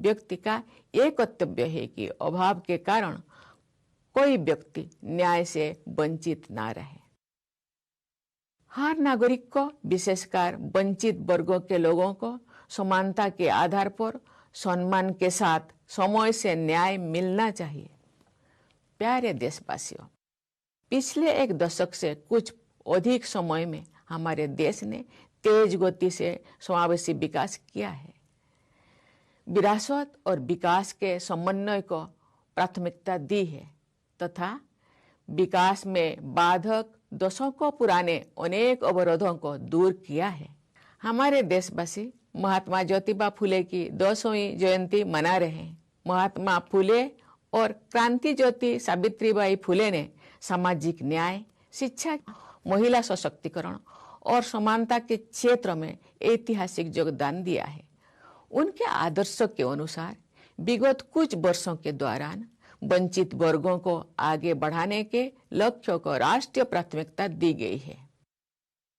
व्यक्ति का ये कर्तव्य है कि अभाव के कारण कोई व्यक्ति न्याय से वंचित ना रहे। हर नागरिक को, विशेषकर वंचित वर्गों के लोगों को समानता के आधार पर सम्मान के साथ समय से न्याय मिलना चाहिए। प्यारे देशवासियों, पिछले एक दशक से कुछ अधिक समय में हमारे देश ने तेज गति से समावेशी विकास किया है। विरासत और विकास के समन्वय को प्राथमिकता दी है तथा विकास में बाधक दशकों पुराने अनेक अवरोधों को दूर किया है। हमारे देशवासी महात्मा ज्योतिबा फुले की 200वीं जयंती मना रहे हैं। महात्मा फुले और क्रांति ज्योति सावित्रीबाई फुले ने सामाजिक न्याय, शिक्षा, महिला सशक्तिकरण और समानता के क्षेत्र में ऐतिहासिक योगदान दिया है। उनके आदर्शों के अनुसार विगत कुछ वर्षों के दौरान वंचित वर्गों को आगे बढ़ाने के लक्ष्यों को राष्ट्रीय प्राथमिकता दी गई है।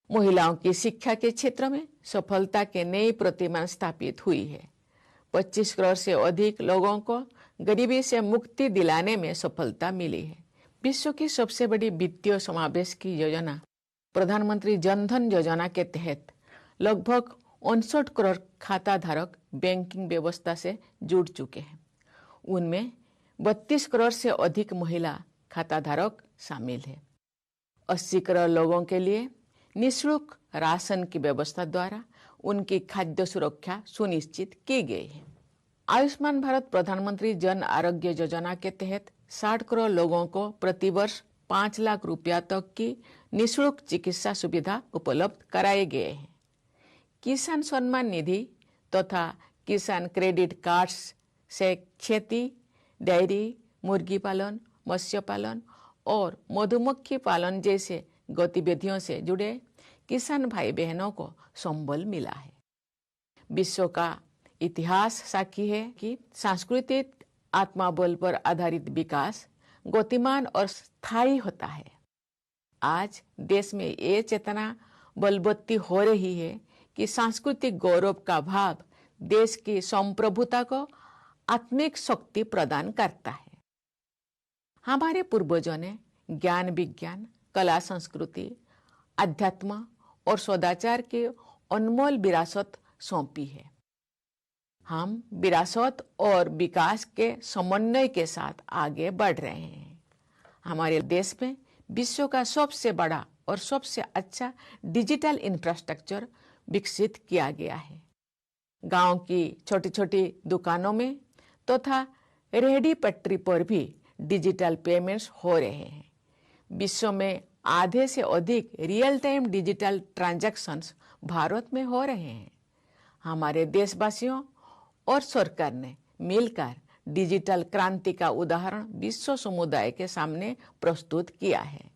महिलाओं की शिक्षा के क्षेत्र में सफलता के नई प्रतिमान स्थापित हुई है। 25 करोड़ से अधिक लोगों को गरीबी से मुक्ति दिलाने में सफलता मिली है। विश्व की सबसे बड़ी वित्तीय समावेश की योजना प्रधानमंत्री जन धन योजना के तहत लगभग 59 करोड़ खाता धारक बैंकिंग व्यवस्था से जुड़ चुके हैं। उनमें 32 करोड़ से अधिक महिला खाता धारक शामिल है। 80 करोड़ लोगों के लिए निःशुल्क राशन की व्यवस्था द्वारा उनकी खाद्य सुरक्षा सुनिश्चित की गई है। आयुष्मान भारत प्रधानमंत्री जन आरोग्य योजना के तहत 60 करोड़ लोगों को प्रतिवर्ष 5 लाख रुपया तक की निःशुल्क चिकित्सा सुविधा उपलब्ध कराए गए हैं। किसान सम्मान निधि तथा किसान क्रेडिट कार्ड्स से खेती, डेयरी, मुर्गी पालन, मत्स्य पालन और मधुमक्खी पालन जैसे गतिविधियों से जुड़े किसान भाई बहनों को संबल मिला है। विश्व का इतिहास साक्षी है कि सांस्कृतिक आत्मबल पर आधारित विकास गतिमान और स्थायी होता है। आज देश में ये चेतना बलवत्ती हो रही है कि सांस्कृतिक गौरव का भाव देश की संप्रभुता को आत्मिक शक्ति प्रदान करता है। हमारे पूर्वजों ने ज्ञान विज्ञान, कला संस्कृति, अध्यात्म और सदाचार की अनमोल विरासत सौंपी है। हम विरासत और विकास के समन्वय के साथ आगे बढ़ रहे हैं। हमारे देश में विश्व का सबसे बड़ा और सबसे अच्छा डिजिटल इंफ्रास्ट्रक्चर विकसित किया गया है। गांव की छोटी छोटी दुकानों में तथा रेहड़ी पटरी पर भी डिजिटल पेमेंट्स हो रहे हैं। विश्व में आधे से अधिक real time digital transactions Bharat में हो रहे हैं। हमारे देशवासियों और सरकार ने मिलकर डिजिटल क्रांति का उदाहरण विश्व समुदाय के सामने प्रस्तुत किया है।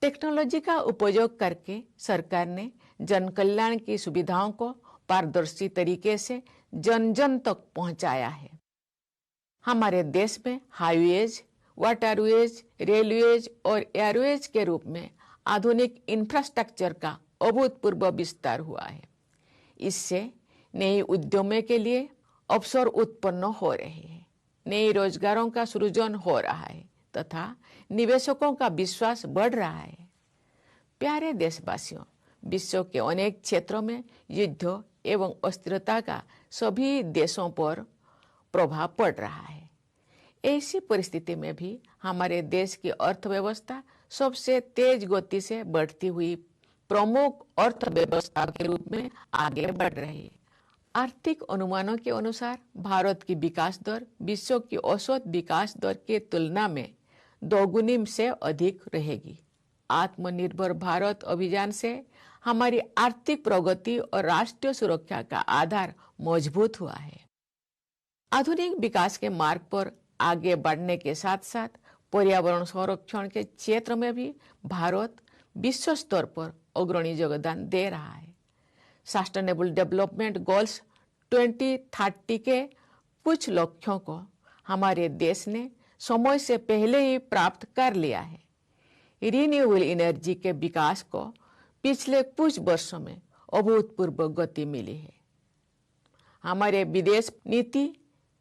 टेक्नोलॉजी का उपयोग करके सरकार ने जन कल्याण की सुविधाओं को पारदर्शी तरीके से जन जन तक पहुंचाया है। हमारे देश में हाईवेज, वाटरवेज, रेलवेज और एयरवेज के रूप में आधुनिक इंफ्रास्ट्रक्चर का अभूतपूर्व विस्तार हुआ है। इससे नए उद्यमों के लिए अवसर उत्पन्न हो रहे हैं, नए रोजगारों का सृजन हो रहा है तथा निवेशकों का विश्वास बढ़ रहा है। प्यारे देशवासियों, विश्व के अनेक क्षेत्रों में युद्ध एवं अस्थिरता का सभी देशों पर प्रभाव पड़ रहा है। ऐसी परिस्थिति में भी हमारे देश की अर्थव्यवस्था सबसे तेज गति से बढ़ती हुई प्रमुख अर्थव्यवस्था के रूप में आगे बढ़ रही है। आर्थिक अनुमानों के अनुसार भारत की विकास दर विश्व की औसत विकास दर की तुलना में दोगुनी से अधिक रहेगी। आत्मनिर्भर भारत अभियान से हमारी आर्थिक प्रगति और राष्ट्रीय सुरक्षा का आधार मजबूत हुआ है। आधुनिक विकास के मार्ग पर आगे बढ़ने के साथ साथ पर्यावरण संरक्षण के क्षेत्र में भी भारत विश्व स्तर पर अग्रणी योगदान दे रहा है। सस्टेनेबल डेवलपमेंट गोल्स 2030 के कुछ लक्ष्यों को हमारे देश ने समय से पहले ही प्राप्त कर लिया है। रिन्यूएबल एनर्जी के विकास को पिछले कुछ वर्षों में अभूतपूर्व गति मिली है। हमारे विदेश नीति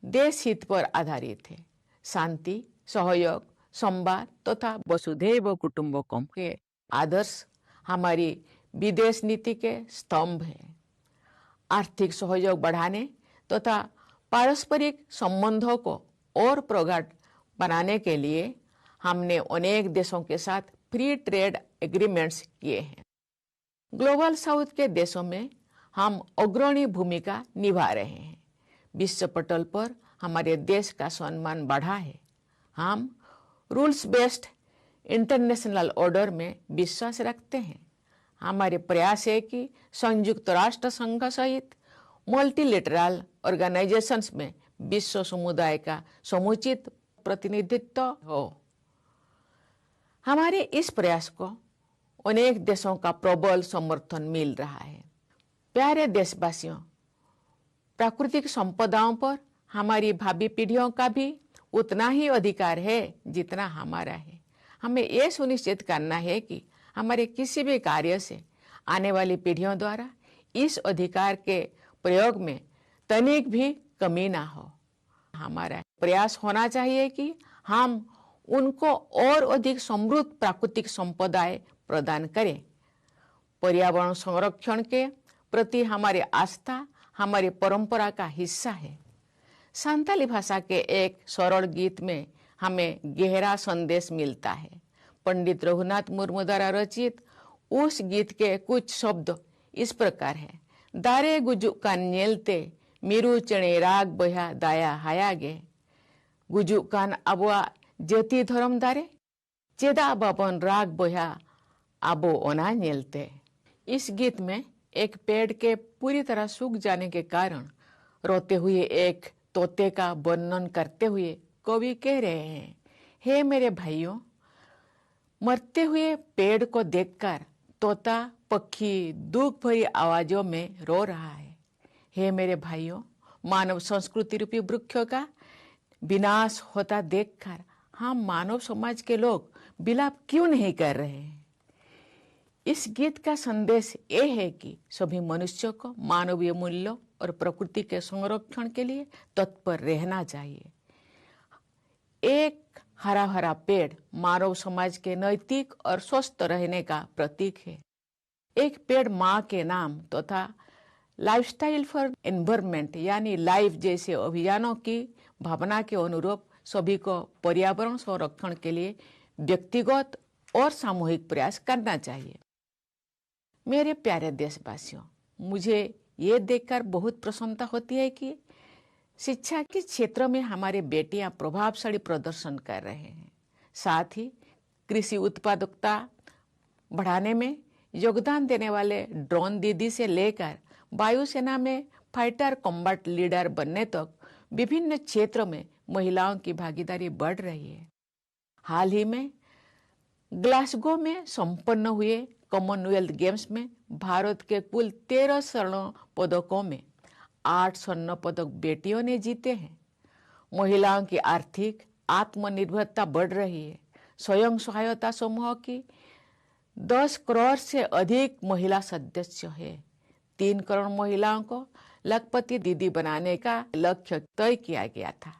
देश हित पर आधारित है। शांति, सहयोग, संवाद तथा वसुधैव कुटुंबकम के आदर्श हमारी विदेश नीति के स्तंभ हैं। आर्थिक सहयोग बढ़ाने तथा पारस्परिक संबंधों को और प्रगाढ़ बनाने के लिए हमने अनेक देशों के साथ फ्री ट्रेड एग्रीमेंट्स किए हैं। ग्लोबल साउथ के देशों में हम अग्रणी भूमिका निभा रहे हैं। विश्व पटल पर हमारे देश का सम्मान बढ़ा है। हम रूल्स बेस्ड इंटरनेशनल ऑर्डर में विश्वास रखते हैं। हमारे प्रयास है कि संयुक्त राष्ट्र संघ सहित मल्टीलेटरल ऑर्गेनाइजेशंस में विश्व समुदाय का समुचित प्रतिनिधित्व हो। हमारे इस प्रयास को अनेक देशों का प्रबल समर्थन मिल रहा है। प्यारे देशवासियों, प्राकृतिक संपदाओं पर हमारी भावी पीढ़ियों का भी उतना ही अधिकार है जितना हमारा है। हमें यह सुनिश्चित करना है कि हमारे किसी भी कार्य से आने वाली पीढ़ियों द्वारा इस अधिकार के प्रयोग में तनिक भी कमी ना हो। हमारा प्रयास होना चाहिए कि हम उनको और अधिक समृद्ध प्राकृतिक संपदाएं प्रदान करें। पर्यावरण संरक्षण के प्रति हमारी आस्था हमारी परंपरा का हिस्सा है। संताली भाषा के एक सरल गीत में हमें गहरा संदेश मिलता है। पंडित रघुनाथ मुर्मू द्वारा रचित उस गीत के कुछ शब्द इस प्रकार हैं। दारे गुजु कान नेलते मीरू चणे राग बहा दाया हायागे गुजु कान अबुआ जति धर्म दारे चेदा बाबन राग बहा आबो ओना नेलते। इस गीत में एक पेड़ के पूरी तरह सूख जाने के कारण रोते हुए एक तोते का वर्णन करते हुए कवि कह रहे हैं, हे मेरे भाइयों, मरते हुए पेड़ को देखकर तोता पक्षी दुख भरी आवाजों में रो रहा है। हे मेरे भाइयों, मानव संस्कृति रूपी वृक्षों का विनाश होता देखकर हम मानव समाज के लोग विलाप क्यों नहीं कर रहे हैं। इस गीत का संदेश ये है कि सभी मनुष्यों को मानवीय मूल्यों और प्रकृति के संरक्षण के लिए तत्पर रहना चाहिए। एक हरा भरा पेड़ मानव समाज के नैतिक और स्वस्थ रहने का प्रतीक है। एक पेड़ माँ के नाम तथा लाइफस्टाइल फॉर एनवायरनमेंट यानी लाइफ जैसे अभियानों की भावना के अनुरूप सभी को पर्यावरण संरक्षण के लिए व्यक्तिगत और सामूहिक प्रयास करना चाहिए। मेरे प्यारे देशवासियों, मुझे ये देखकर बहुत प्रसन्नता होती है कि शिक्षा के क्षेत्र में हमारे बेटियां प्रभावशाली प्रदर्शन कर रहे हैं। साथ ही कृषि उत्पादकता बढ़ाने में योगदान देने वाले ड्रोन दीदी से लेकर वायुसेना में फाइटर कॉम्बैट लीडर बनने तक विभिन्न क्षेत्रों में महिलाओं की भागीदारी बढ़ रही है। हाल ही में ग्लासगो में संपन्न हुए कॉमनवेल्थ गेम्स में भारत के कुल 13 स्वर्ण पदकों में 8 स्वर्ण पदक बेटियों ने जीते हैं। महिलाओं की आर्थिक आत्मनिर्भरता बढ़ रही है। स्वयं सहायता समूह की 10 करोड़ से अधिक महिला सदस्य है। 3 करोड़ महिलाओं को लखपति दीदी बनाने का लक्ष्य तय किया गया था।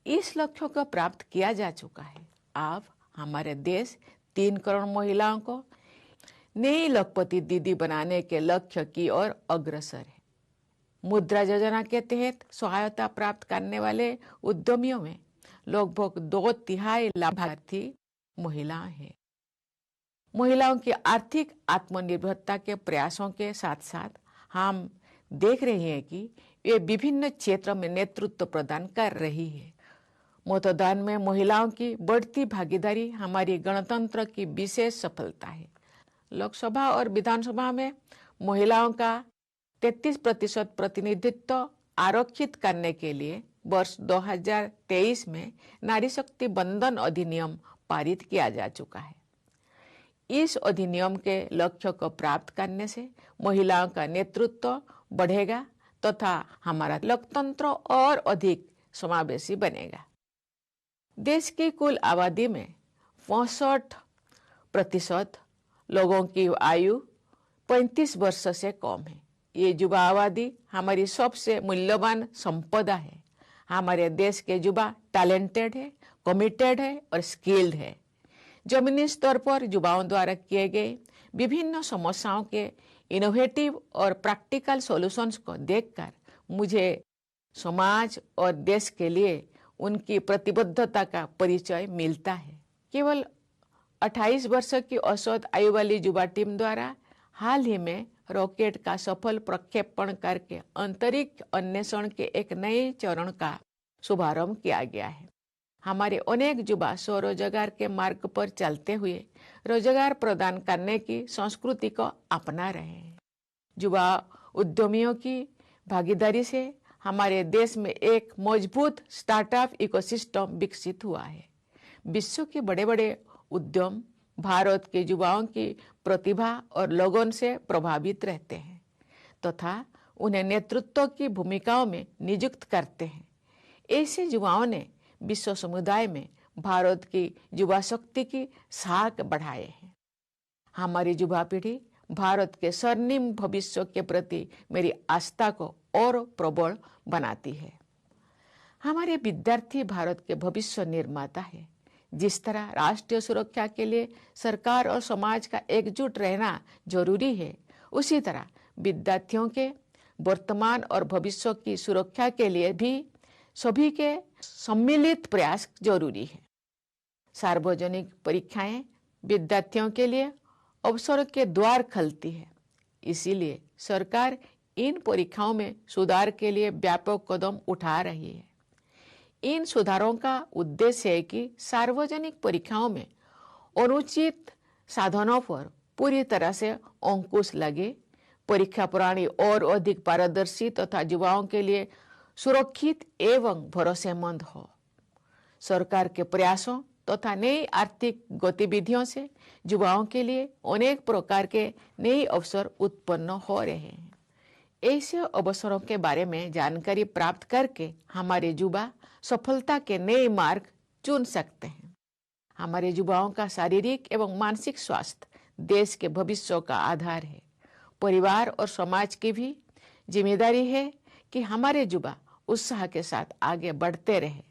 इस लक्ष्य को प्राप्त किया जा चुका है। अब हमारे देश 3 करोड़ महिलाओं को नई लखपति दीदी बनाने के लक्ष्य की ओर अग्रसर है। मुद्रा योजना के तहत सहायता प्राप्त करने वाले उद्यमियों में लगभग 2/3 लाभार्थी महिलाएं हैं। महिलाओं की आर्थिक आत्मनिर्भरता के प्रयासों के साथ साथ हम देख रहे हैं कि वे विभिन्न क्षेत्रों में नेतृत्व प्रदान कर रही है। मतदान में महिलाओं की बढ़ती भागीदारी हमारी गणतंत्र की विशेष सफलता है। लोकसभा और विधानसभा में महिलाओं का 33% प्रतिनिधित्व आरक्षित करने के लिए वर्ष 2023 में नारी शक्ति बंधन अधिनियम पारित किया जा चुका है। इस अधिनियम के लक्ष्य को प्राप्त करने से महिलाओं का नेतृत्व बढ़ेगा तथा हमारा लोकतंत्र और अधिक समावेशी बनेगा। देश की कुल आबादी में 65% लोगों की आयु 35 वर्ष से कम है। ये युवा आबादी हमारी सबसे मूल्यवान संपदा है। हमारे देश के युवा टैलेंटेड है, कमिटेड है और स्किल्ड है। जमीनी स्तर पर युवाओं द्वारा किए गए विभिन्न समस्याओं के इनोवेटिव और प्रैक्टिकल सॉल्यूशंस को देखकर मुझे समाज और देश के लिए उनकी प्रतिबद्धता का परिचय मिलता है। केवल 28 वर्ष की औसत आयु वाली युवा टीम द्वारा हाल ही में रॉकेट का सफल प्रक्षेपण करके अंतरिक्ष अन्वेषण के एक नए चरण का शुभारंभ किया गया है। हमारे अनेक युवा स्वरोजगार के मार्ग पर चलते हुए रोजगार प्रदान करने की संस्कृति को अपना रहे हैं। युवा उद्यमियों की भागीदारी से हमारे देश में एक मजबूत स्टार्टअप इकोसिस्टम विकसित हुआ है। विश्व के बड़े बड़े उद्यम भारत के युवाओं की प्रतिभा और लगन से प्रभावित रहते हैं तथा उन्हें नेतृत्व की भूमिकाओं में नियुक्त करते हैं। ऐसे युवाओं ने विश्व समुदाय में भारत की युवा शक्ति की साख बढ़ाए हैं। हमारी युवा पीढ़ी भारत के स्वर्णिम भविष्य के प्रति मेरी आस्था को और प्रबल बनाती है। हमारे विद्यार्थी भारत के भविष्य निर्माता है। जिस तरह राष्ट्रीय सुरक्षा के लिए सरकार और समाज का एकजुट रहना जरूरी है, उसी तरह विद्यार्थियों के वर्तमान और भविष्य की सुरक्षा के लिए भी सभी के सम्मिलित प्रयास जरूरी है। सार्वजनिक परीक्षाएं विद्यार्थियों के लिए अवसर के द्वार खोलती है। इसीलिए सरकार इन परीक्षाओं में सुधार के लिए व्यापक कदम उठा रही है। इन सुधारों का उद्देश्य है कि सार्वजनिक परीक्षाओं में अनुचित साधनों पर पूरी तरह से अंकुश लगे, परीक्षा प्रणाली और अधिक पारदर्शी तथा युवाओं के लिए सुरक्षित एवं भरोसेमंद हो। सरकार के प्रयासों तथा नई आर्थिक गतिविधियों से युवाओं के लिए अनेक प्रकार के नए अवसर उत्पन्न हो रहे हैं। ऐसे अवसरों के बारे में जानकारी प्राप्त करके हमारे युवा सफलता के नए मार्ग चुन सकते हैं। हमारे युवाओं का शारीरिक एवं मानसिक स्वास्थ्य देश के भविष्य का आधार है। परिवार और समाज की भी जिम्मेदारी है कि हमारे युवा उत्साह के साथ आगे बढ़ते रहे।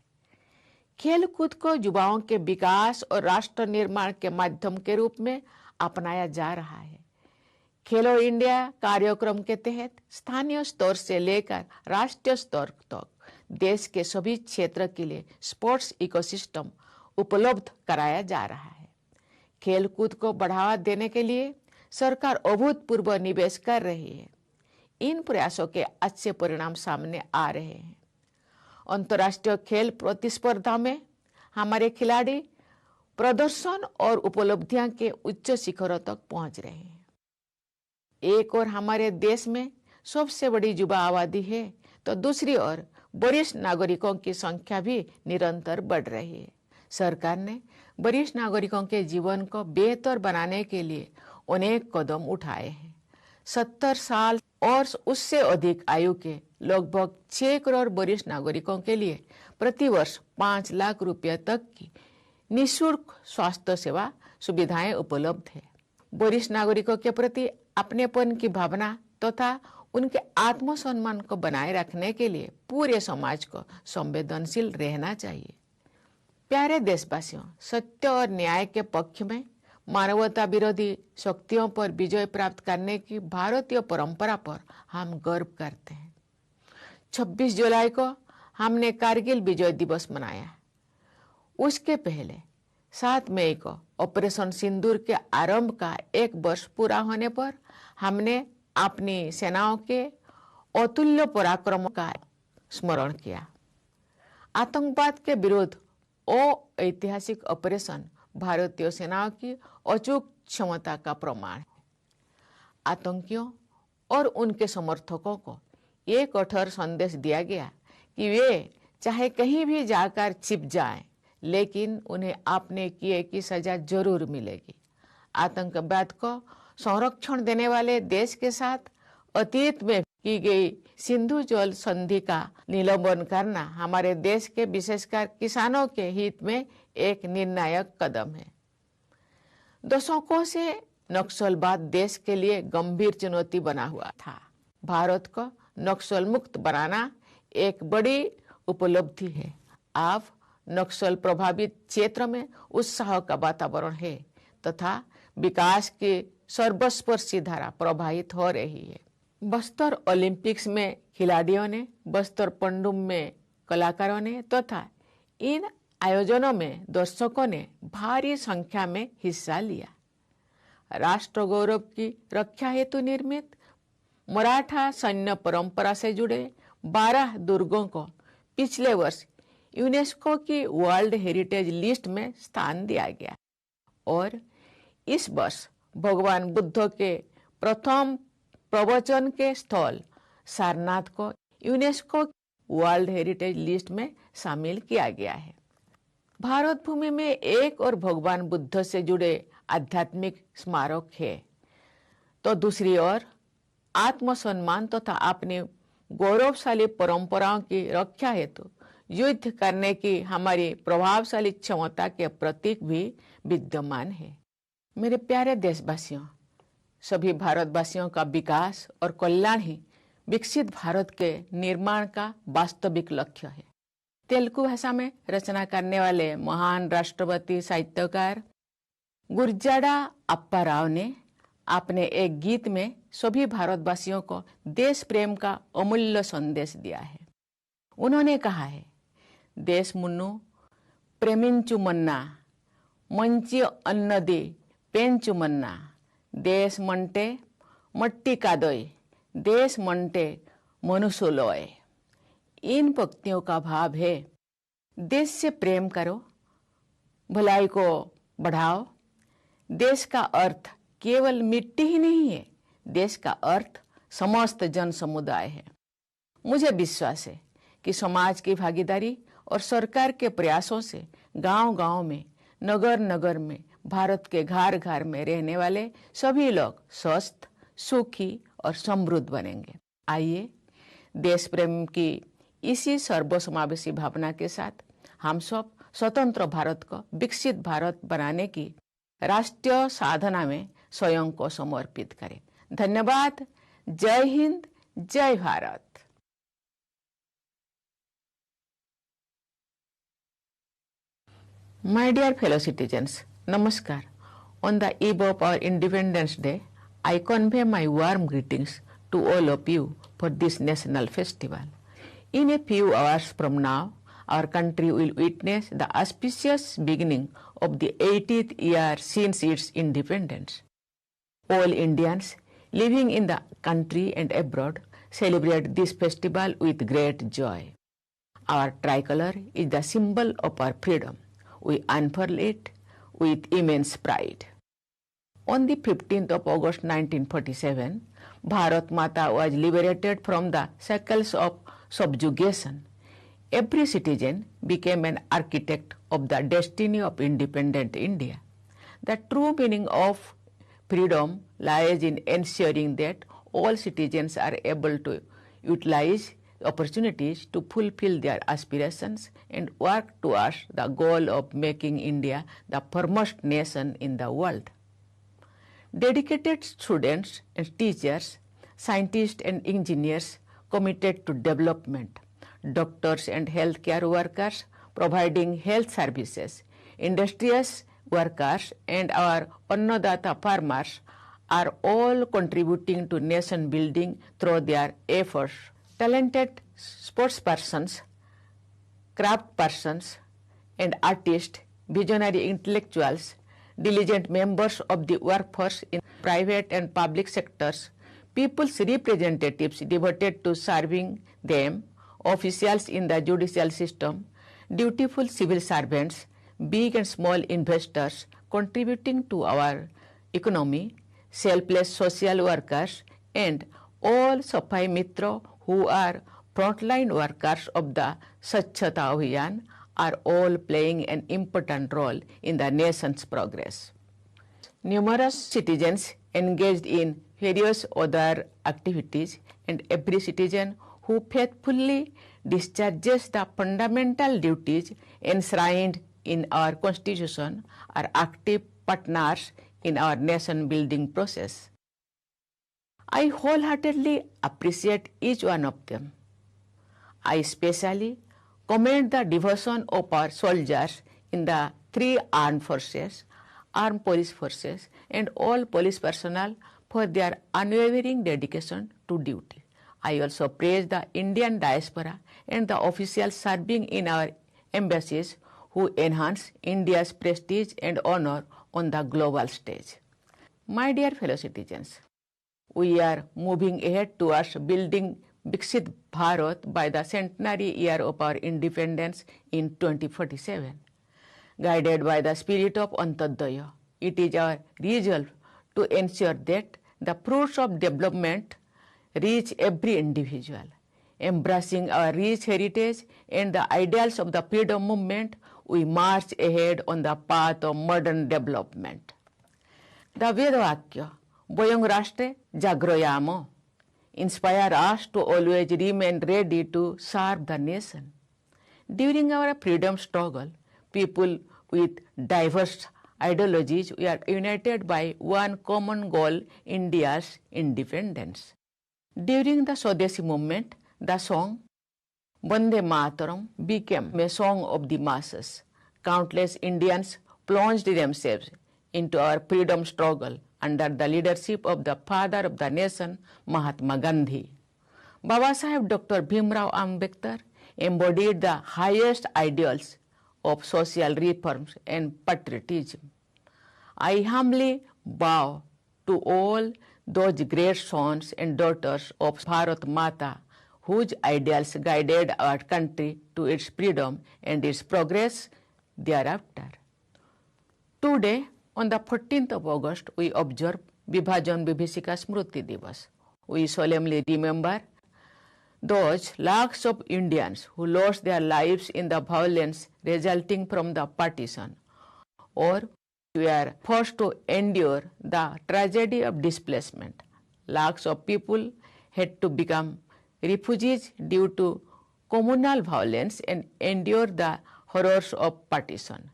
खेल कूद को युवाओं के विकास और राष्ट्र निर्माण के माध्यम के रूप में अपनाया जा रहा है। खेलो इंडिया कार्यक्रम के तहत स्थानीय स्तर से लेकर राष्ट्रीय स्तर तक देश के सभी क्षेत्र के लिए स्पोर्ट्स इकोसिस्टम उपलब्ध कराया जा रहा है। खेल कूद को बढ़ावा देने के लिए सरकार अभूतपूर्व निवेश कर रही है। इन प्रयासों के अच्छे परिणाम सामने आ रहे हैं। अंतर्राष्ट्रीय खेल प्रतिस्पर्धा में हमारे खिलाड़ी प्रदर्शन और उपलब्धियां के उच्च शिखरों तक पहुंच रहे हैं। एक ओर हमारे देश में सबसे बड़ी युवा आबादी है तो दूसरी ओर वरिष्ठ नागरिकों की संख्या भी निरंतर बढ़ रही है। सरकार ने वरिष्ठ नागरिकों के जीवन को बेहतर बनाने के लिए अनेक कदम उठाए हैं। 70 साल और उससे अधिक आयु के लगभग 6 करोड़ वरिष्ठ नागरिकों के लिए प्रतिवर्ष 5 लाख रुपये तक की निःशुल्क स्वास्थ्य सेवा सुविधाएं उपलब्ध है। वरिष्ठ नागरिकों के प्रति अपनेपन की भावना तथा उनके आत्मसम्मान को बनाए रखने के लिए पूरे समाज को संवेदनशील रहना चाहिए। प्यारे देशवासियों, सत्य और न्याय के पक्ष में मानवता विरोधी शक्तियों पर विजय प्राप्त करने की भारतीय परंपरा पर हम गर्व करते हैं। 26 जुलाई को हमने कारगिल विजय दिवस मनाया। उसके पहले 7 मई को ऑपरेशन सिंदूर के आरंभ का 1 वर्ष पूरा होने पर हमने अपनी सेनाओं के अतुल्य पराक्रम का स्मरण किया। आतंकवाद के विरुद्ध ऐतिहासिक ऑपरेशन भारतीय सेनाओं की अचूक क्षमता का प्रमाण है। आतंकियों और उनके समर्थकों को एक कठोर संदेश दिया गया कि वे चाहे कहीं भी जाकर छिप जाएं, लेकिन उन्हें आपने किए की सजा जरूर मिलेगी। आतंकवाद को संरक्षण देने वाले देश के साथ अतीत में की गई सिंधु जल संधि का निलंबन करना हमारे देश के विशेषकर किसानों के हित में एक निर्णायक कदम है। दशकों से नक्सलवाद देश के लिए गंभीर चुनौती बना हुआ था। भारत को नक्सल मुक्त बनाना एक बड़ी उपलब्धि है। अब नक्सल प्रभावित क्षेत्र में उत्साह का वातावरण है तथा विकास की सर्वस्पर्शी धारा प्रवाहित हो रही है। बस्तर ओलंपिक्स में खिलाड़ियों ने, बस्तर पंडुम में कलाकारों ने तथा इन आयोजनों में दर्शकों ने भारी संख्या में हिस्सा लिया। राष्ट्र गौरव की रक्षा हेतु निर्मित मराठा सैन्य परंपरा से जुड़े 12 दुर्गों को पिछले वर्ष यूनेस्को की वर्ल्ड हेरिटेज लिस्ट में स्थान दिया गया और इस वर्ष भगवान बुद्ध के प्रथम प्रवचन के स्थल सारनाथ को यूनेस्को वर्ल्ड हेरिटेज लिस्ट में शामिल किया गया है। भारत भूमि में एक और भगवान बुद्ध से जुड़े आध्यात्मिक स्मारक है तो दूसरी ओर आत्मसम्मान तथा अपनी गौरवशाली परंपराओं की रक्षा हेतु युद्ध करने की हमारी प्रभावशाली क्षमता के प्रतीक भी विद्यमान है। मेरे प्यारे देशवासियों, सभी भारतवासियों का विकास और कल्याण ही विकसित भारत के निर्माण का वास्तविक लक्ष्य है। तेलुगु भाषा में रचना करने वाले महान राष्ट्रपति साहित्यकार गुरजाड़ा अप्पा राव ने अपने एक गीत में सभी भारतवासियों को देश प्रेम का अमूल्य संदेश दिया है। उन्होंने कहा है, देश मुन्नु प्रेमिंचु मन्ना मंची अन्नदी पेंचु मन्ना देश मंटे मट्टी कादोय देश मंटे मनुष्योलोय। इन पंक्तियों का भाव है, देश से प्रेम करो, भलाई को बढ़ाओ। देश का अर्थ केवल मिट्टी ही नहीं है, देश का अर्थ समस्त जन समुदाय है। मुझे विश्वास है कि समाज की भागीदारी और सरकार के प्रयासों से गांव-गांव में, नगर-नगर में, भारत के घर-घर में रहने वाले सभी लोग स्वस्थ, सुखी और समृद्ध बनेंगे। आइए देश प्रेम की इसी सर्वसमावेशी भावना के साथ हम सब स्वतंत्र भारत को विकसित भारत बनाने की राष्ट्रीय साधना में स्वयं को समर्पित करें। धन्यवाद। जय हिंद, जय Bharat. My dear fellow citizens, Namaskar. On the eve of our Independence Day, I convey my warm greetings to all of you for this national festival. In a few hours from now, our country will witness the auspicious beginning of the 80th year since its independence. All Indians living in the country and abroad celebrate this festival with great joy. Our tricolor is the symbol of our freedom. We unfurl it with immense pride. On the 15th of August 1947, Bharat Mata was liberated from the shackles of subjugation. Every citizen became an architect of the destiny of independent India. The true meaning of freedom lies in ensuring that all citizens are able to utilize opportunities to fulfill their aspirations and work towards the goal of making India the foremost nation in the world. Dedicated students and teachers, scientists and engineers committed to development, doctors and healthcare workers providing health services, industrious workers and our Annadata farmers are all contributing to nation building through their efforts. Talented sportspersons, craftspersons and artists, visionary intellectuals, diligent members of the workforce in private and public sectors, people's representatives devoted to serving them, officials in the judicial system, dutiful civil servants, big and small investors contributing to our economy, selfless social workers, and all Safai Mitra who are frontline workers of the Swachhata Abhiyan are all playing an important role in the nation's progress. Numerous citizens engaged in various other activities, and every citizen who faithfully discharges the fundamental duties enshrined in our Constitution are active partners in our nation building process. I wholeheartedly appreciate each one of them. I especially commend the devotion of our soldiers in the three armed forces, armed police forces, and all police personnel for their unwavering dedication to duty. I also praise the Indian diaspora and the officials serving in our embassies who enhance India's prestige and honor on the global stage. My dear fellow citizens, we are moving ahead towards building Viksit Bharat by the centenary year of our independence in 2047. Guided by the spirit of Antodaya, it is our resolve to ensure that the fruits of development reach every individual. Embracing our rich heritage and the ideals of the freedom movement, we march ahead on the path of modern development. The Vedavakya, Boyong Rashtre Jagroyamo, inspire us to always remain ready to serve the nation. During our freedom struggle, people with diverse ideologies were united by one common goal, India's independence. During the Swadeshi movement, the song Vande Mataram became a song of the masses. Countless Indians plunged themselves into our freedom struggle under the leadership of the father of the nation, Mahatma Gandhi. Baba Saheb Dr. Bhimrao Ambedkar embodied the highest ideals of social reforms and patriotism. I humbly bow to all those great sons and daughters of Bharat Mata whose ideals guided our country to its freedom and its progress thereafter. Today, on the 14th of August, we observe Vibhajan Vibhishika Smriti Divas. We solemnly remember those lakhs of Indians who lost their lives in the violence resulting from the partition, or were forced to endure the tragedy of displacement. Lakhs of people had to become refugees due to communal violence and endure the horrors of partition.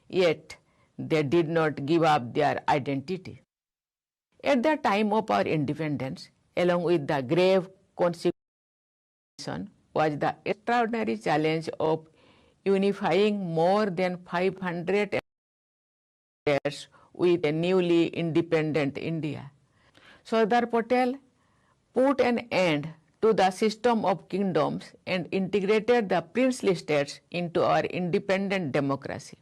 Yet, they did not give up their identity. At the time of our independence, along with the grave consequences, was the extraordinary challenge of unifying more than 500 years with a newly independent India. Sardar Patel put an end to the system of kingdoms and integrated the princely states into our independent democracy.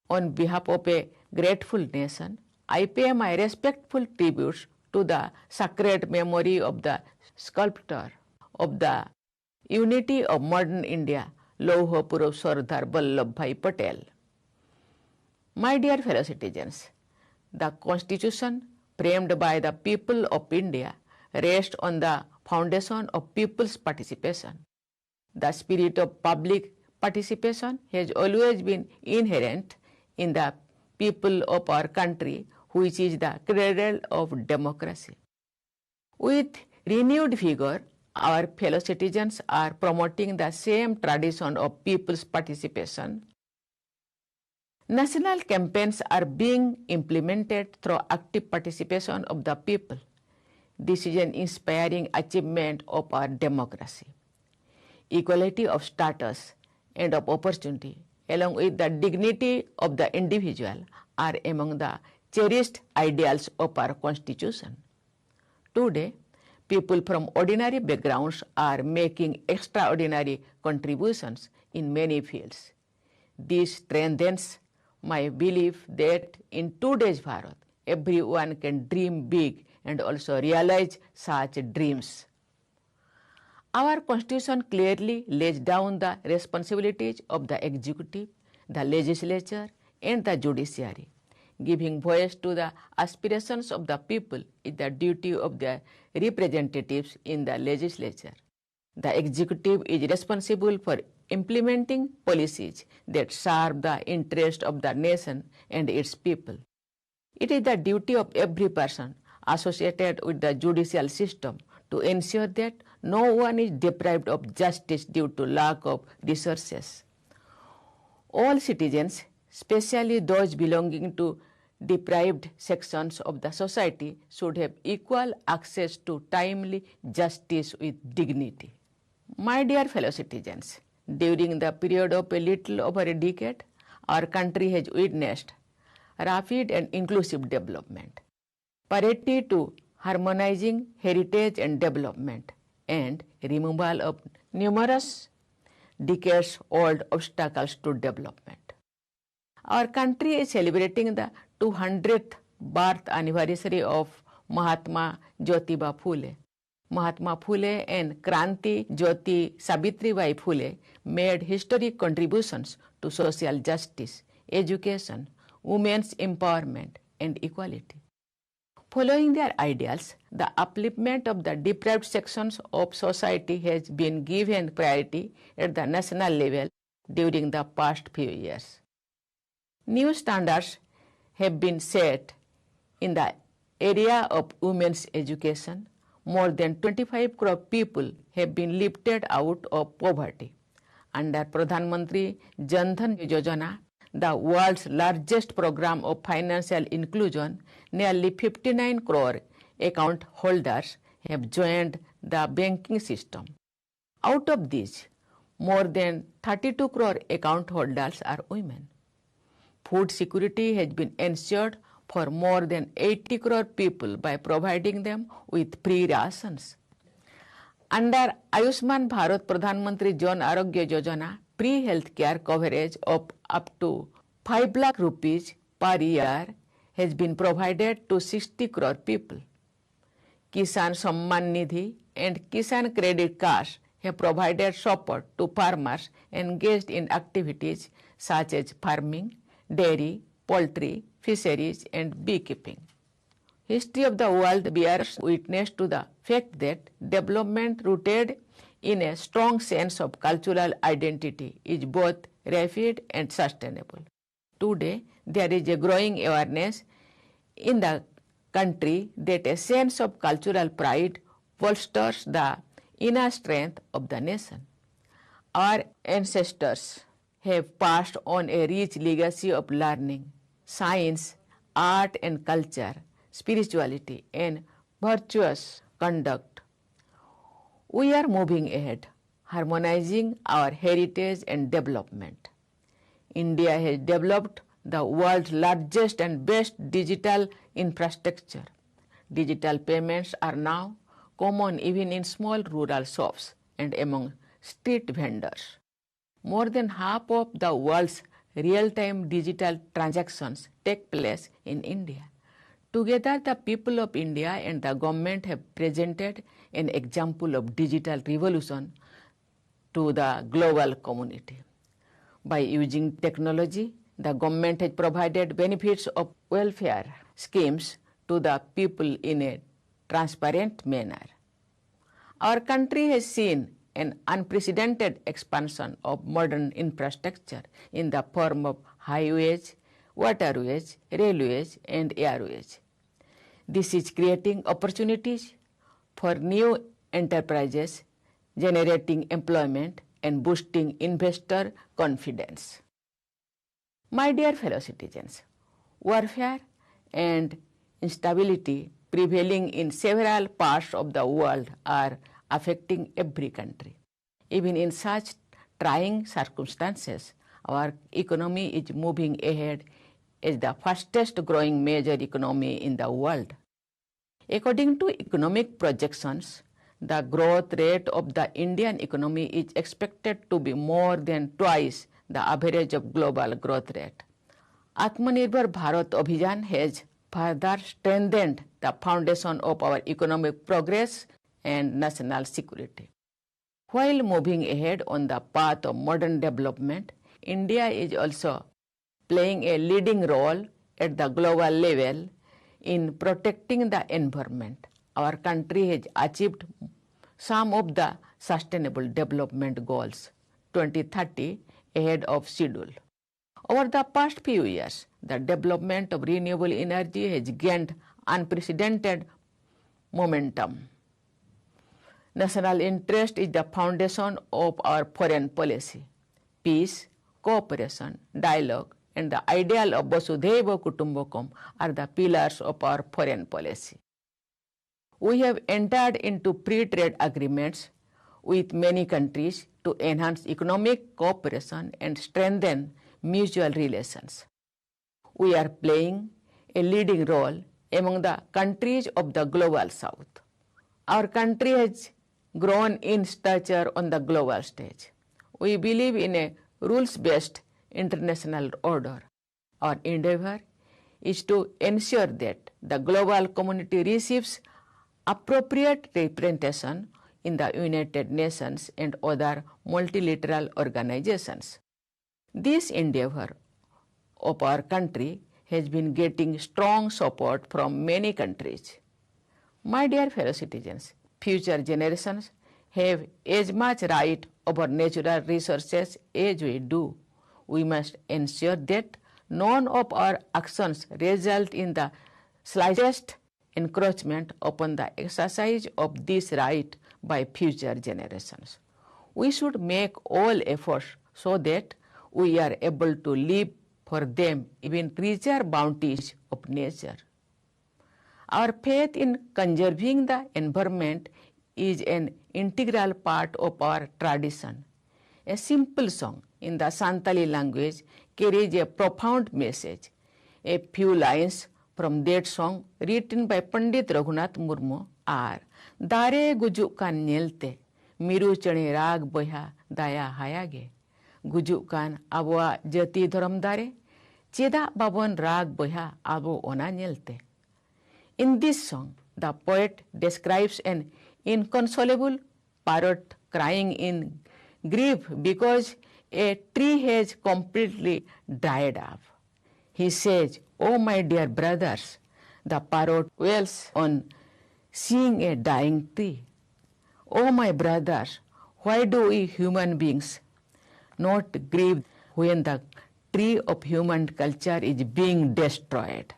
On behalf of a grateful nation, I pay my respectful tributes to the sacred memory of the sculptor of the unity of modern India, Lauh Purush Sardar Vallabhbhai Patel. My dear fellow citizens, the Constitution framed by the people of India rests on the foundation of people's participation. The spirit of public participation has always been inherent in the people of our country, which is the cradle of democracy. With renewed vigor, our fellow citizens are promoting the same tradition of people's participation. National campaigns are being implemented through active participation of the people. This is an inspiring achievement of our democracy. Equality of status and of opportunity, along with the dignity of the individual, are among the cherished ideals of our Constitution. Today, people from ordinary backgrounds are making extraordinary contributions in many fields. This strengthens my belief that in today's Bharat, everyone can dream big and also realize such dreams. Our Constitution clearly lays down the responsibilities of the executive, the legislature, and the judiciary. Giving voice to the aspirations of the people is the duty of the representatives in the legislature. The executive is responsible for implementing policies that serve the interest of the nation and its people. It is the duty of every person associated with the judicial system to ensure that no one is deprived of justice due to lack of resources. All citizens, especially those belonging to deprived sections of the society, should have equal access to timely justice with dignity. My dear fellow citizens, During the period of a little over a decade, our country has witnessed rapid and inclusive development, priority to harmonizing heritage and development, and removal of numerous decades-old obstacles to development. Our country is celebrating the 200th birth anniversary of Mahatma Jyotiba Phule. Mahatma Phule and Kranti Jyoti Savitribai Phule made historic contributions to social justice, education, women's empowerment, and equality. Following their ideals, the upliftment of the deprived sections of society has been given priority at the national level during the past few years. New standards have been set in the area of women's education. More than 25 crore people have been lifted out of poverty. Under Pradhan Mantri Jan Dhan Yojana, the world's largest program of financial inclusion, nearly 59 crore account holders have joined the banking system. Out of these, more than 32 crore account holders are women. Food security has been ensured for more than 80 crore people by providing them with free rations. Under Ayushman Bharat Pradhan Mantri Jan Arogya Yojana, free health care coverage of up to 5 lakh rupees per year has been provided to 60 crore people. Kisan Samman Nidhi and Kisan Credit Cards have provided support to farmers engaged in activities such as farming, dairy, poultry, fisheries, and beekeeping. History of the world bears witness to the fact that development rooted in a strong sense of cultural identity is both rapid and sustainable. Today, there is a growing awareness in the country that a sense of cultural pride bolsters the inner strength of the nation. Our ancestors have passed on a rich legacy of learning, science, art and culture, spirituality, and virtuous conduct. We are moving ahead, harmonizing our heritage and development. India has developed the world's largest and best digital infrastructure. Digital payments are now common even in small rural shops and among street vendors. More than half of the world's real-time digital transactions take place in India. Together, the people of India and the government have presented an example of digital revolution to the global community. By using technology, the government has provided benefits of welfare schemes to the people in a transparent manner. Our country has seen an unprecedented expansion of modern infrastructure in the form of highways, waterways, railways, and airways. This is creating opportunities for new enterprises, generating employment, and boosting investor confidence. My dear fellow citizens, warfare and instability prevailing in several parts of the world are affecting every country. Even in such trying circumstances, our economy is moving ahead as the fastest growing major economy in the world. According to economic projections, the growth rate of the Indian economy is expected to be more than twice the average of global growth rate. Atmanirbhar Bharat Abhijan has further strengthened the foundation of our economic progress and national security. While moving ahead on the path of modern development, India is also playing a leading role at the global level in protecting the environment. Our country has achieved some of the Sustainable Development Goals 2030 ahead of schedule. Over the past few years, the development of renewable energy has gained unprecedented momentum. National interest is the foundation of our foreign policy. Peace, cooperation, dialogue, and the ideal of Vasudhaiva Kutumbakam are the pillars of our foreign policy. We have entered into free trade agreements with many countries to enhance economic cooperation and strengthen mutual relations. We are playing a leading role among the countries of the global south. Our country has grown in stature on the global stage. We believe in a rules-based international order. Our endeavor is to ensure that the global community receives appropriate representation in the United Nations and other multilateral organizations. This endeavor of our country has been getting strong support from many countries. My dear fellow citizens, future generations have as much right over natural resources as we do. We must ensure that none of our actions result in the slightest encroachment upon the exercise of this right by future generations. We should make all efforts so that we are able to live for them even richer bounties of nature. Our faith in conserving the environment is an integral part of our tradition. A simple song in the Santali language carries a profound message. A few lines from that song written by Pandit Raghunath Murmu are Dare gujuk kan nyelte miru chane rag boya daya hayage gujuk kan abwa jati dharam dare cheda babon rag boya abo ona nyelte. In this song, the poet describes an inconsolable parrot crying in grief because a tree has completely dried up. He says, "Oh my dear brothers," the parrot wails on seeing a dying tree. "Oh my brothers, why do we human beings not grieve when the tree of human culture is being destroyed?"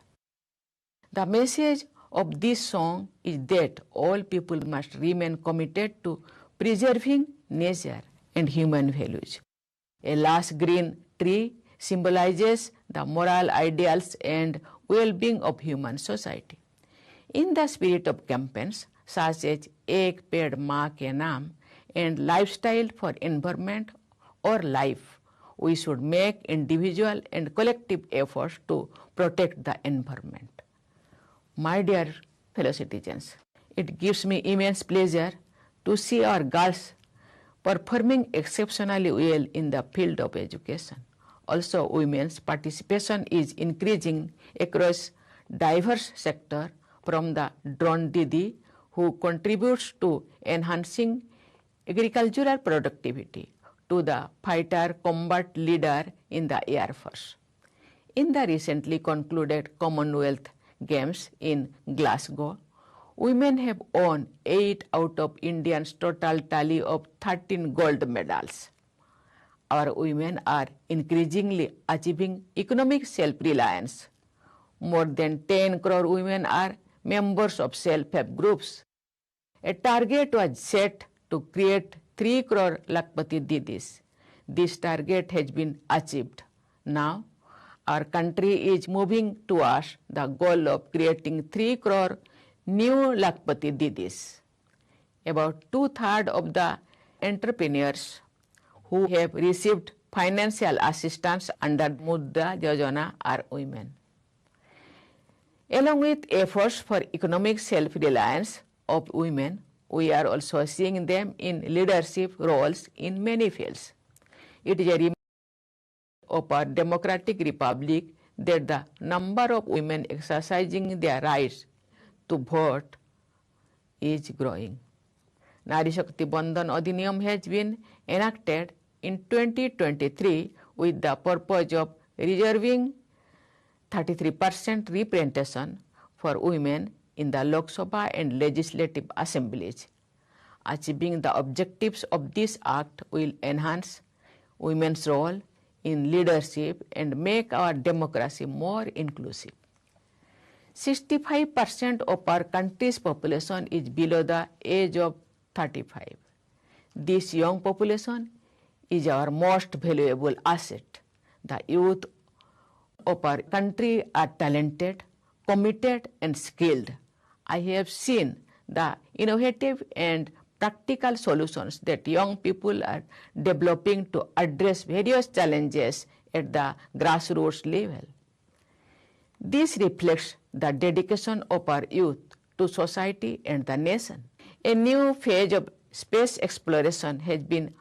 The message of this song is that all people must remain committed to preserving nature and human values. A lush green tree symbolizes the moral ideals and well-being of human society. In the spirit of campaigns such as Ek Ped Maa Ke Naam and Lifestyle for Environment or Life, we should make individual and collective efforts to protect the environment. My dear fellow citizens, it gives me immense pleasure to see our girls performing exceptionally well in the field of education. Also, women's participation is increasing across diverse sectors, from the drone Didi, who contributes to enhancing agricultural productivity, to the fighter combat leader in the Air Force. In the recently concluded Commonwealth Games in Glasgow, women have won 8 out of India's total tally of 13 gold medals. Our women are increasingly achieving economic self-reliance. More than 10 crore women are members of self-help groups. A target was set to create 3 crore Lakpati Didis. This target has been achieved. Now, our country is moving towards the goal of creating 3 crore new Lakpati Didis. About 2/3 of the entrepreneurs who have received financial assistance under Mudra Yojana are women. Along with efforts for economic self-reliance of women, we are also seeing them in leadership roles in many fields. It is a of our democratic republic that the number of women exercising their rights to vote is growing. Nari Shakti Bandhan Adhiniyam has been enacted in 2023 with the purpose of reserving 33% representation for women in the Lok Sabha and legislative assemblies. Achieving the objectives of this act will enhance women's role in leadership and make our democracy more inclusive. 65% of our country's population is below the age of 35. This young population is our most valuable asset. The youth of our country are talented, committed, and skilled. I have seen the innovative and practical solutions that young people are developing to address various challenges at the grassroots level. This reflects the dedication of our youth to society and the nation. A new phase of space exploration has been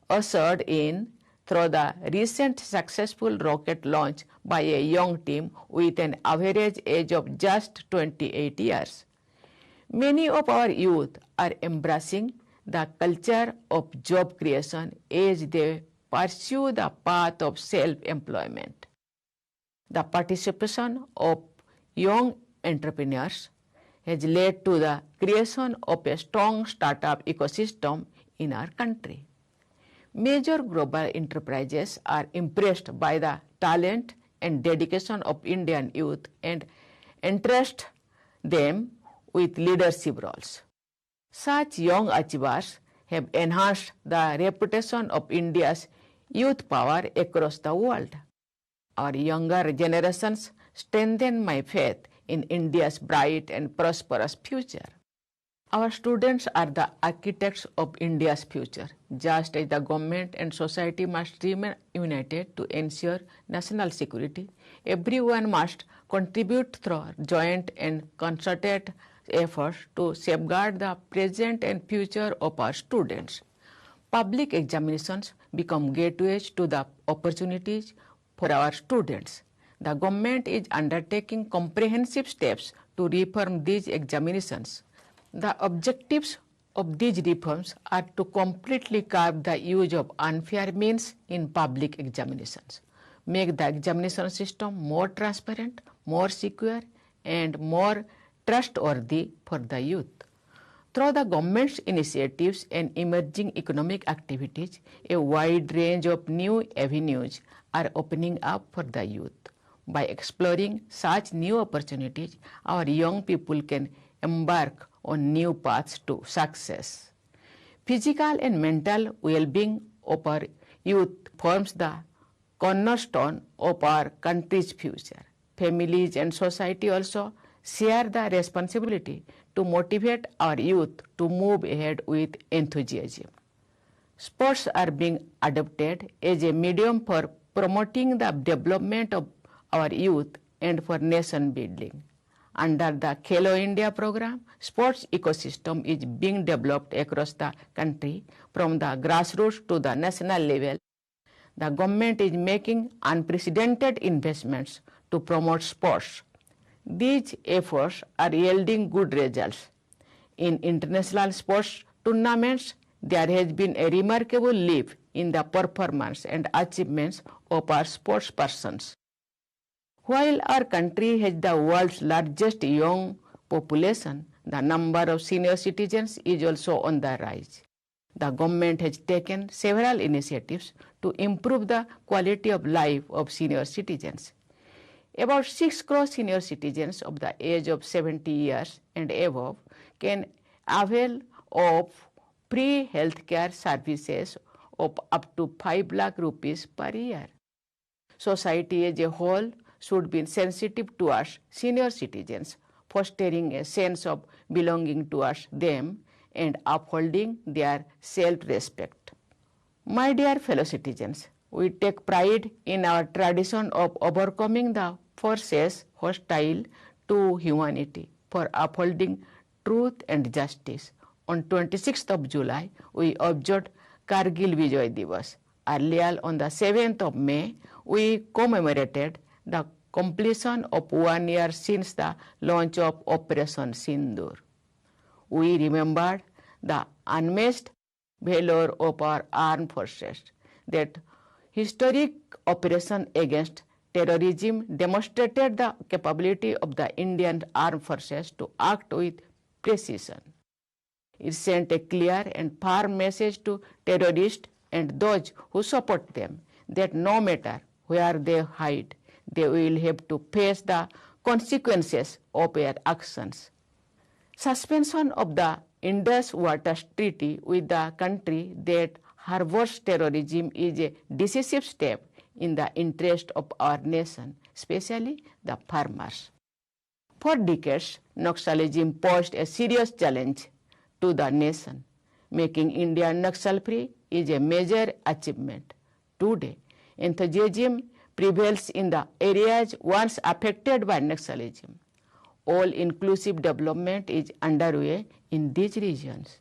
ushered in through the recent successful rocket launch by a young team with an average age of just 28 years. Many of our youth are embracing the culture of job creation as they pursue the path of self-employment. The participation of young entrepreneurs has led to the creation of a strong startup ecosystem in our country. Major global enterprises are impressed by the talent and dedication of Indian youth and entrust them with leadership roles. Such young achievers have enhanced the reputation of India's youth power across the world. Our younger generations strengthen my faith in India's bright and prosperous future. Our students are the architects of India's future. Just as the government and society must remain united to ensure national security, everyone must contribute through joint and concerted efforts to safeguard the present and future of our students. Public examinations become gateways to the opportunities for our students. The government is undertaking comprehensive steps to reform these examinations. The objectives of these reforms are to completely curb the use of unfair means in public examinations, make the examination system more transparent, more secure, and more trustworthy for the youth. Through the government's initiatives and emerging economic activities, a wide range of new avenues are opening up for the youth. By exploring such new opportunities, our young people can embark on new paths to success. Physical and mental well-being of our youth forms the cornerstone of our country's future. Families and society also share the responsibility to motivate our youth to move ahead with enthusiasm. Sports are being adopted as a medium for promoting the development of our youth and for nation building. Under the Khelo India program, sports ecosystem is being developed across the country from the grassroots to the national level. The government is making unprecedented investments to promote sports. These efforts are yielding good results. In international sports tournaments, there has been a remarkable leap in the performance and achievements of our sports persons. While our country has the world's largest young population, the number of senior citizens is also on the rise. The government has taken several initiatives to improve the quality of life of senior citizens. About 6 crore senior citizens of the age of 70 years and above can avail of free healthcare services of up to 5 lakh rupees per year. Society as a whole should be sensitive towards senior citizens, fostering a sense of belonging towards them and upholding their self-respect. My dear fellow citizens, we take pride in our tradition of overcoming the forces hostile to humanity for upholding truth and justice. On 26th of July, we observed Kargil Vijay Divas. Earlier on the 7th of May, we commemorated the completion of 1 year since the launch of Operation Sindoor. We remembered the unmatched valor of our armed forces. That historic operation against terrorism demonstrated the capability of the Indian armed forces to act with precision. It sent a clear and firm message to terrorists and those who support them that no matter where they hide, they will have to face the consequences of their actions. Suspension of the Indus Waters Treaty with the country that harbors terrorism is a decisive step in the interest of our nation, especially the farmers. For decades, Naxalism posed a serious challenge to the nation. Making India Naxal-free is a major achievement. Today, enthusiasm prevails in the areas once affected by Naxalism. All-inclusive development is underway in these regions.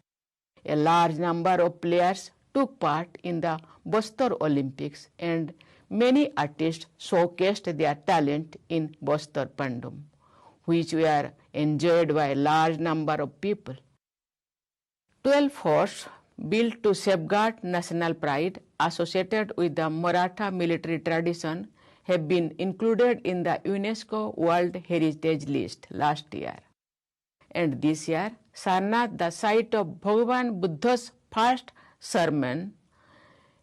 A large number of players took part in the Bastar Olympics and many artists showcased their talent in Bastar Pandum, which were enjoyed by a large number of people. 12 forts built to safeguard national pride associated with the Maratha military tradition have been included in the UNESCO World Heritage List last year. And this year, Sarnath, the site of Bhagavan Buddha's first sermon,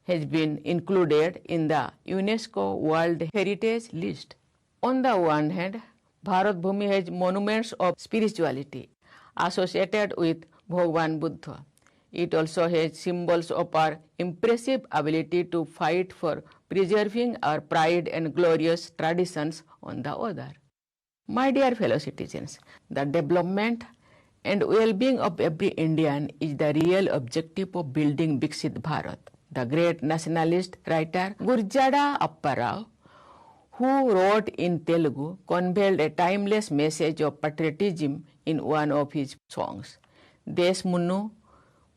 has been included in the UNESCO World Heritage List. On the one hand, Bharat Bhumi has monuments of spirituality associated with Bhagavan Buddha. It also has symbols of our impressive ability to fight for preserving our pride and glorious traditions on the other. My dear fellow citizens, the development and well-being of every Indian is the real objective of building Viksit Bharat. The great nationalist writer Gurjada Apparao, who wrote in Telugu, conveyed a timeless message of patriotism in one of his songs. Desh Munnu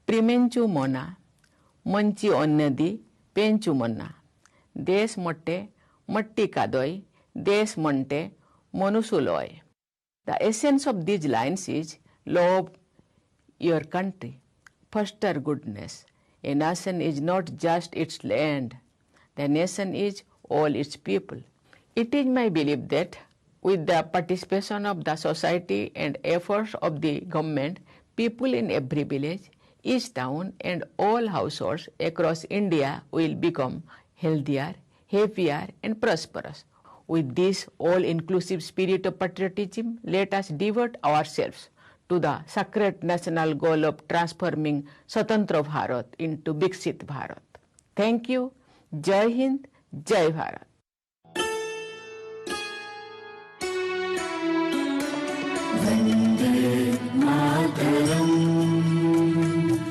Primenchu Mona, Manchi Onnadi Penchu Mona. Desh Motte Matti Kadoi, Desh Monte Monusuloy. The essence of these lines is love your country, foster goodness. A nation is not just its land. The nation is all its people. It is my belief that with the participation of the society and efforts of the government, people in every village, each town and all households across India will become healthier, happier and prosperous. With this all-inclusive spirit of patriotism, let us devote ourselves to the sacred national goal of transforming Swatantra Bharat into Viksit Bharat. Thank you. Jai Hind, Jai Bharat. When